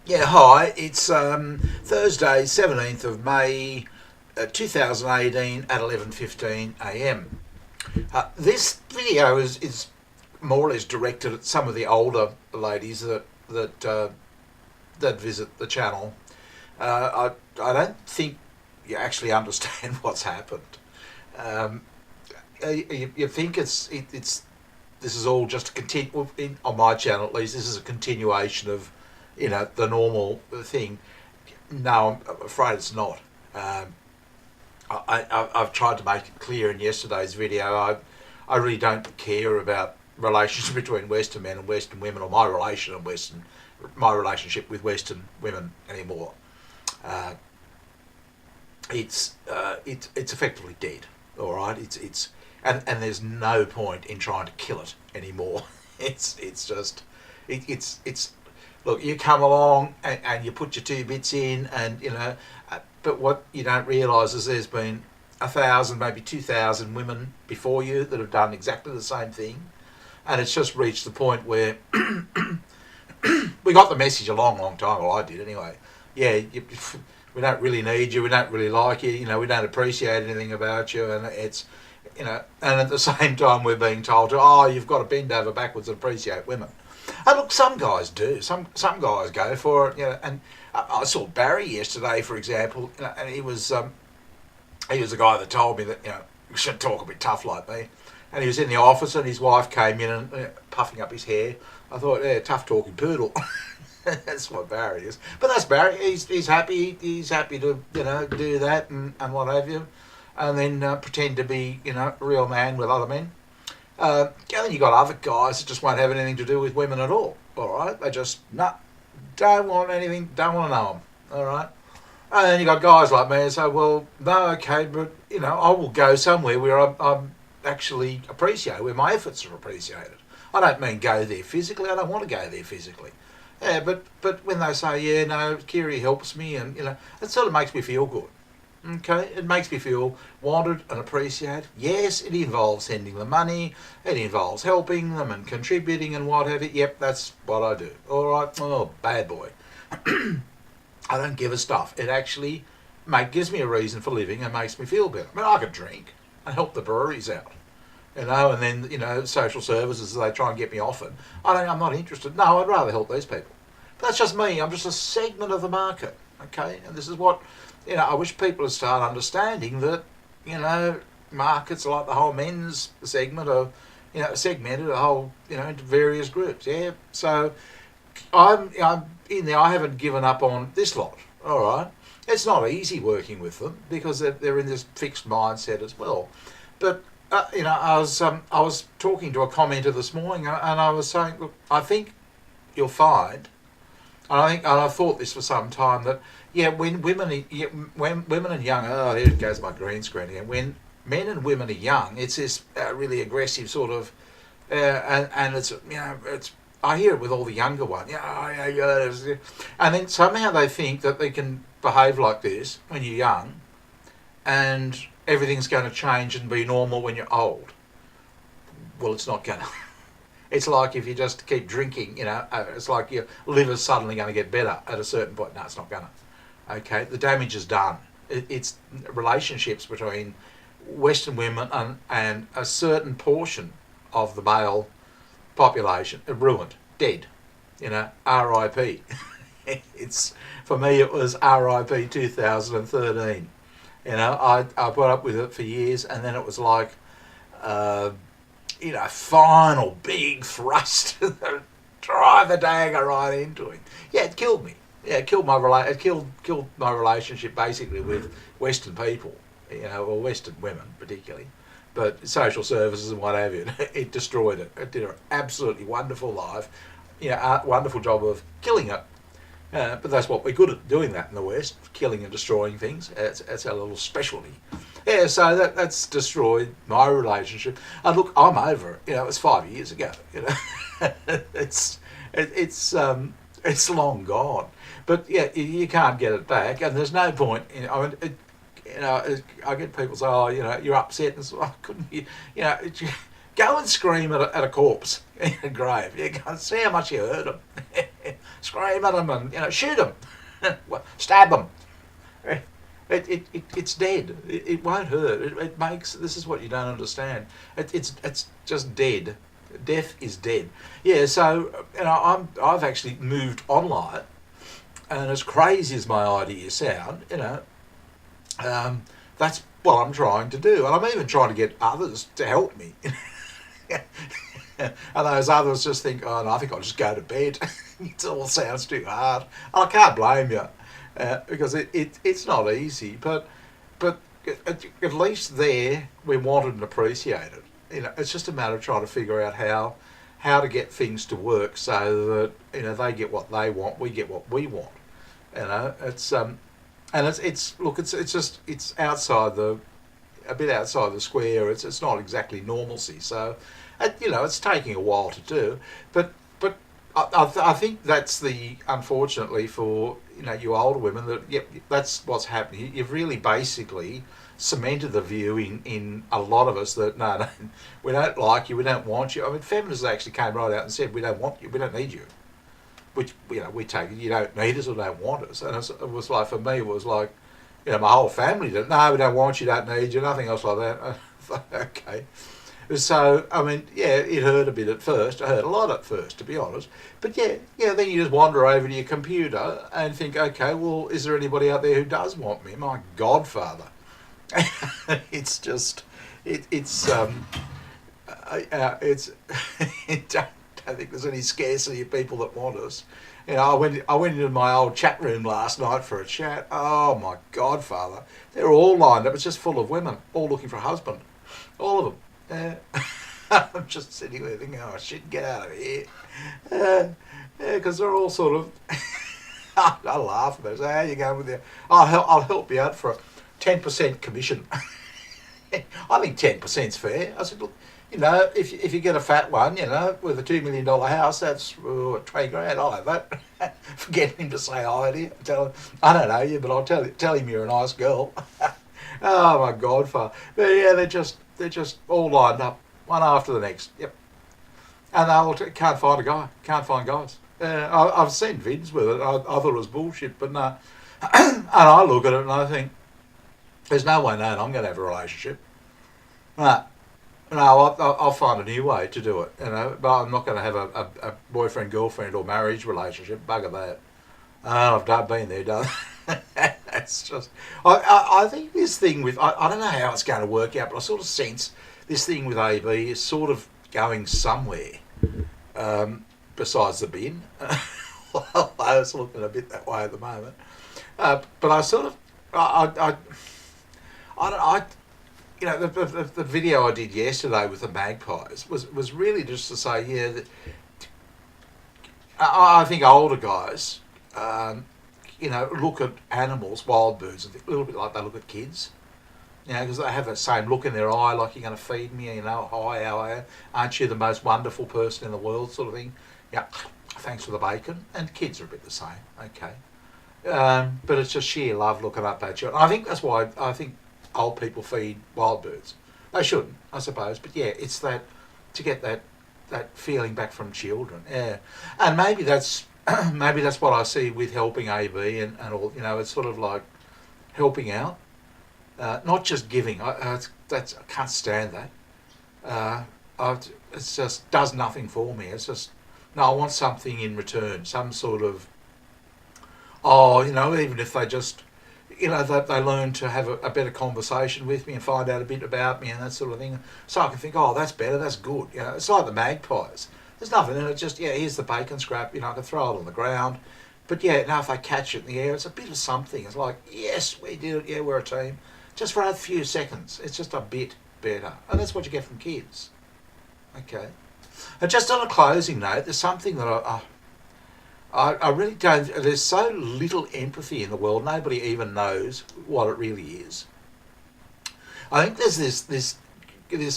Yeah, hi. It's Thursday, 17th of May, 2018 at 11:15 a.m. This video is more or less directed at some of the older ladies that visit the channel. I don't think you actually understand what's happened. Um, you think it's this is all just a continue on my channel at least. This is a continuation of the normal thing. No, I'm afraid it's not. I've tried to make it clear in yesterday's video. I really don't care about relations between Western men and Western women, or my relationship with Western women anymore. Uh, it's effectively dead. All right, and there's no point in trying to kill it anymore. It's just it's look, you come along and you put your two bits in, and but what you don't realise is there's been 1,000, maybe 2,000 women before you that have done exactly the same thing, and it's just reached the point where we got the message a long time. Well, I did anyway. Yeah, we don't really need you. We don't really like you. We don't appreciate anything about you, and and at the same time we're being told to, oh, you've got to bend over backwards and appreciate women. And look, some guys do. Some guys go for it. And I saw Barry yesterday, for example, and he was the guy that told me that you should talk a bit tough like me. And he was in the office, and his wife came in and puffing up his hair. I thought, yeah, tough talking poodle. That's what Barry is. But that's Barry. He's happy. He's happy to do that and what have you, and then pretend to be a real man with other men. And then you got other guys that just won't have anything to do with women at all. All right, they just don't want anything, don't want to know them. All right, and then you got guys like me who say, well, no, okay, but I will go somewhere where I'm actually appreciated, where my efforts are appreciated. I don't mean go there physically. I don't want to go there physically. Yeah, but when they say, yeah, no, Kiri helps me, and it sort of makes me feel good. Okay, it makes me feel wanted and appreciated. Yes, it involves sending them money, it involves helping them and contributing and what have you. Yep, that's what I do. All right, oh, bad boy. I don't give a stuff. It actually gives me a reason for living and makes me feel better. I mean, I could drink and help the breweries out, and then social services, they try and get me off it. I'm not interested. No, I'd rather help these people. But that's just me. I'm just a segment of the market. Okay, and this is what. I wish people would start understanding that, markets like the whole men's segment are, segmented a whole, into various groups. Yeah. So I'm in there. I haven't given up on this lot. All right. It's not easy working with them because they're in this fixed mindset as well. But I was talking to a commenter this morning, and I was saying, look, I think you'll find, and I've thought this for some time, that when women are young, oh, there goes my green screen again. When men and women are young, it's this really aggressive sort of, and it's I hear it with all the younger ones. And then somehow they think that they can behave like this when you're young, and everything's going to change and be normal when you're old. Well, it's not going to. It's like if you just keep drinking, it's like your liver's suddenly going to get better at a certain point. No, it's not going to. Okay, the damage is done. It's relationships between Western women and a certain portion of the male population are ruined, dead. R.I.P. It's, for me, it was R.I.P. 2013. I put up with it for years, and then it was like, final big thrust, drive the dagger right into him. Yeah, it killed me. Yeah, it killed my relationship basically with Western people, or Western women particularly, but social services and what have you. It destroyed it. It did an absolutely wonderful life, a wonderful job of killing it. But that's what we're good at, doing that in the West, killing and destroying things. That's our little specialty. Yeah, so that's destroyed my relationship. And look, I'm over it. It was 5 years ago. It's long gone. But yeah, you can't get it back, and there's no point. I get people say, "Oh, you're upset," and so, couldn't you? Go and scream at a corpse in a grave. You go and see how much you hurt them. Scream at them and shoot them, stab them. It's dead. It won't hurt. It makes. This is what you don't understand. It's just dead. Death is dead. Yeah. So I've actually moved online, and as crazy as my ideas sound, that's what I'm trying to do, and I'm even trying to get others to help me. And those others just think, oh no, I think I'll just go to bed. It all sounds too hard. And I can't blame you, because it's not easy, but at least there we're wanted and appreciated. It's just a matter of trying to figure out how to get things to work so that they get what they want, we get what we want. It's and it's outside a bit outside the square. It's not exactly normalcy. So, it's taking a while to do, but I think that's unfortunately for you older women, that that's what's happening. You've really basically cemented the view in a lot of us that no, we don't like you, we don't want you. I mean, feminists actually came right out and said we don't want you, we don't need you. Which we take it, you don't need us or don't want us. And it was like, for me, it was like, my whole family did. No, we don't want you, don't need you, nothing else like that. Okay. So, I mean, it hurt a bit at first. It hurt a lot at first, to be honest. But then you just wander over to your computer and think, okay, well, is there anybody out there who does want me? My godfather. It's just, it's I don't think there's any scarcity of people that want us. I went into my old chat room last night for a chat. Oh, my godfather. They're all lined up. It's just full of women, all looking for a husband. All of them. I'm just sitting there thinking, oh shit, get out of here. Because they're all sort of, I laugh about it. So how you going with your, I'll help you out for a 10% commission. I think 10%'s fair. I said, look, if you get a fat one, with a $2 million house, that's 20 grand. I'll have that. For getting him to say hi to you. Tell him, I don't know you, but I'll tell him you're a nice girl. Oh my godfather. But they're just all lined up, one after the next. Yep. And they can't find a guy. Can't find guys. I've seen vids with it. I thought it was bullshit, but no. And I look at it and I think, there's no way known I'm going to have a relationship. No, I'll find a new way to do it. But I'm not going to have a boyfriend, girlfriend, or marriage relationship. Bugger that. I've been there, done. That's just. I think this thing with I don't know how it's going to work out, but I sort of sense this thing with AB is sort of going somewhere besides the bin. Although it's looking a bit that way at the moment. But I sort of the video I did yesterday with the magpies was really just to say that I think older guys look at animals, wild birds, and think a little bit like they look at kids. Because they have that same look in their eye, like you're going to feed me, hi, how are you? Aren't you the most wonderful person in the world, sort of thing. Yeah, thanks for the bacon. And kids are a bit the same, okay. But it's just sheer love looking up at you. And I think that's why I think old people feed wild birds. They shouldn't, I suppose. But it's that, to get that feeling back from children. Yeah. And maybe that's what I see with helping AB and all. It's sort of like helping out, not just giving. I can't stand that. It just does nothing for me. It's just, no, I want something in return, some sort of, even if they just, they learn to have a better conversation with me and find out a bit about me and that sort of thing. So I can think, that's better, that's good. It's like the magpies. There's nothing in it, just, here's the bacon scrap, I can throw it on the ground. But now if they catch it in the air, it's a bit of something. It's like, yes, we did it, we're a team. Just for a few seconds, it's just a bit better. And that's what you get from kids. Okay. And just on a closing note, there's something that I really don't, there's so little empathy in the world, nobody even knows what it really is. I think there's this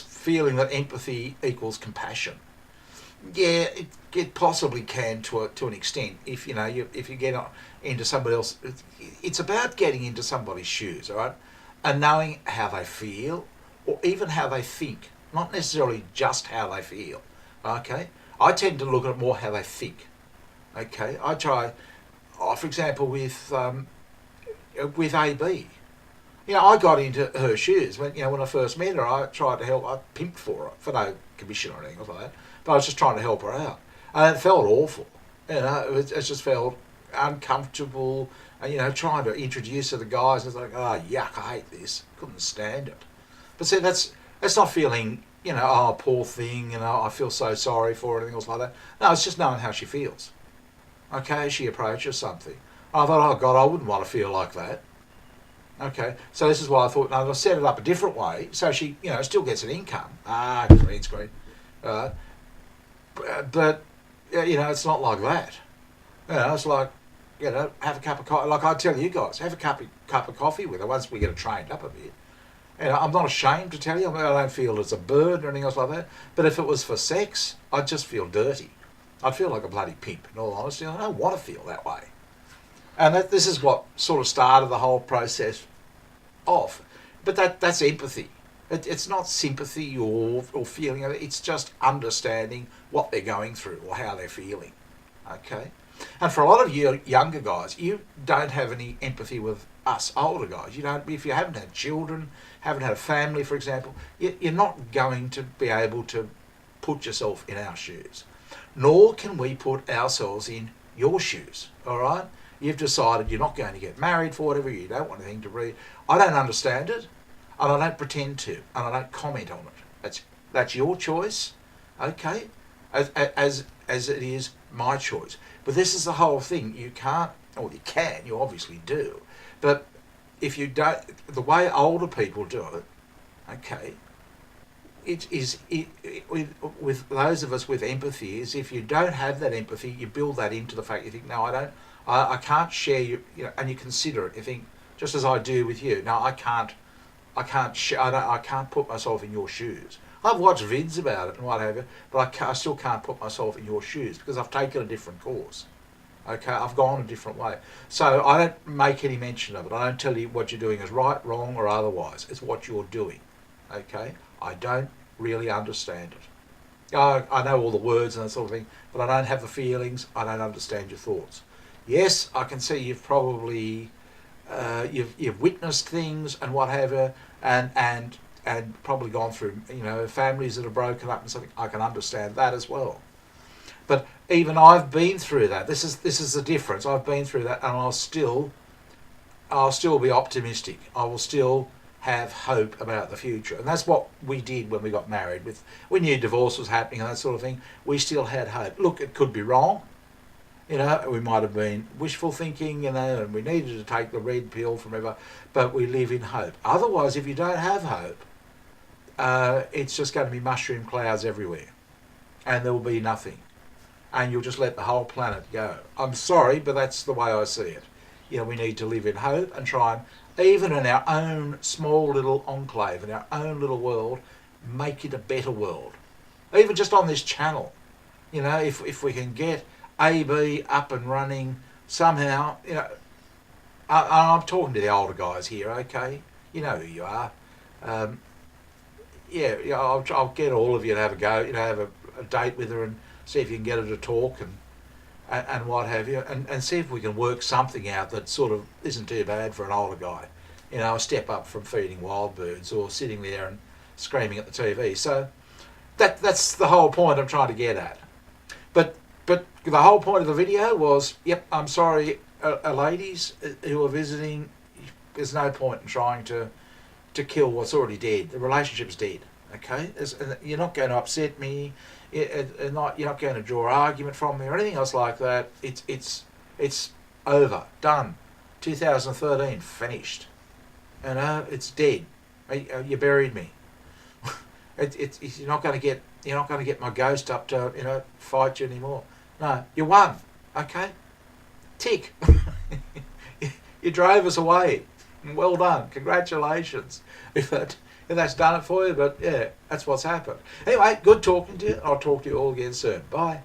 feeling that empathy equals compassion. Yeah, it possibly can to an extent. If you get into somebody else, it's about getting into somebody's shoes, all right, and knowing how they feel or even how they think. not necessarily just how they feel. Okay, I tend to look at more how they think. Okay, I try, for example, with AB. I got into her shoes when I first met her. I tried to help. I pimped for her for no commission or anything like that. But I was just trying to help her out, and it felt awful. It just felt uncomfortable. And trying to introduce her to guys, it's like, oh yuck, I hate this. Couldn't stand it. But see, that's not feeling, oh poor thing. I feel so sorry for her, or anything else like that. No, it's just knowing how she feels. Okay, she approaches something. I thought, oh God, I wouldn't want to feel like that. Okay, so this is why I thought, no, I'll set it up a different way so she, still gets an income. Green screen. But it's not like that. It's like, have a cup of coffee. Like I tell you guys, have a cup of coffee with her once we get her trained up a bit. I'm not ashamed to tell you. I don't feel it's a burden or anything else like that. But if it was for sex, I'd just feel dirty. I'd feel like a bloody pimp, in all honesty. I don't want to feel that way. And this is what sort of started the whole process off. But that's empathy. It's not sympathy or feeling. It's just understanding what they're going through or how they're feeling. Okay? And for a lot of you younger guys, you don't have any empathy with us older guys. You don't. If you haven't had children, haven't had a family, for example, you're not going to be able to put yourself in our shoes. Nor can we put ourselves in your shoes, all right? You've decided you're not going to get married for whatever, you don't want anything to read. I don't understand it, and I don't pretend to, and I don't comment on it. That's your choice, okay? As it is my choice. But this is the whole thing. You can't, or you can, you obviously do, but if you don't, the way older people do it, okay, with those of us with empathy, is if you don't have that empathy, you build that into the fact you think, no, I can't share you, and you consider it. You think, just as I do with you, no, I can't put myself in your shoes. I've watched vids about it and what have you, but I still can't put myself in your shoes because I've taken a different course. Okay, I've gone a different way. So I don't make any mention of it. I don't tell you what you're doing is right, wrong, or otherwise. It's what you're doing. Okay, I don't really understand it. I know all the words and that sort of thing, but I don't have the feelings. I don't understand your thoughts. Yes, I can see you've probably you've witnessed things and what have you, and probably gone through families that are broken up and something. I can understand that as well. But even I've been through that. This is the difference. I've been through that, and I'll still be optimistic. I will still have hope about the future, and that's what we did when we got married. We knew divorce was happening and that sort of thing. We still had hope. Look, it could be wrong. We might have been wishful thinking, and we needed to take the red pill from ever, but we live in hope. Otherwise, if you don't have hope, it's just going to be mushroom clouds everywhere, and there will be nothing. And you'll just let the whole planet go. I'm sorry, but that's the way I see it. We need to live in hope and try and, even in our own small little enclave, in our own little world, make it a better world. Even just on this channel, if we can get AB up and running somehow, I'm talking to the older guys here, okay? You know who you are. I'll get all of you to have a go, have a date with her and see if you can get her to talk and what have you, and see if we can work something out that sort of isn't too bad for an older guy. A step up from feeding wild birds or sitting there and screaming at the TV. So that's the whole point I'm trying to get at. But the whole point of the video was, yep, I'm sorry, ladies who are visiting, there's no point in trying to kill what's already dead. The relationship's dead, okay? You're not going to upset me. You're not going to draw argument from me or anything else like that. It's over, done. 2013, finished. It's dead. You buried me. You're not going to get my ghost up to fight you anymore. No, you won. Okay, tick. You drove us away. Well done. Congratulations. If that's done it for you, but yeah, that's what's happened. Anyway, good talking to you. I'll talk to you all again soon. Bye.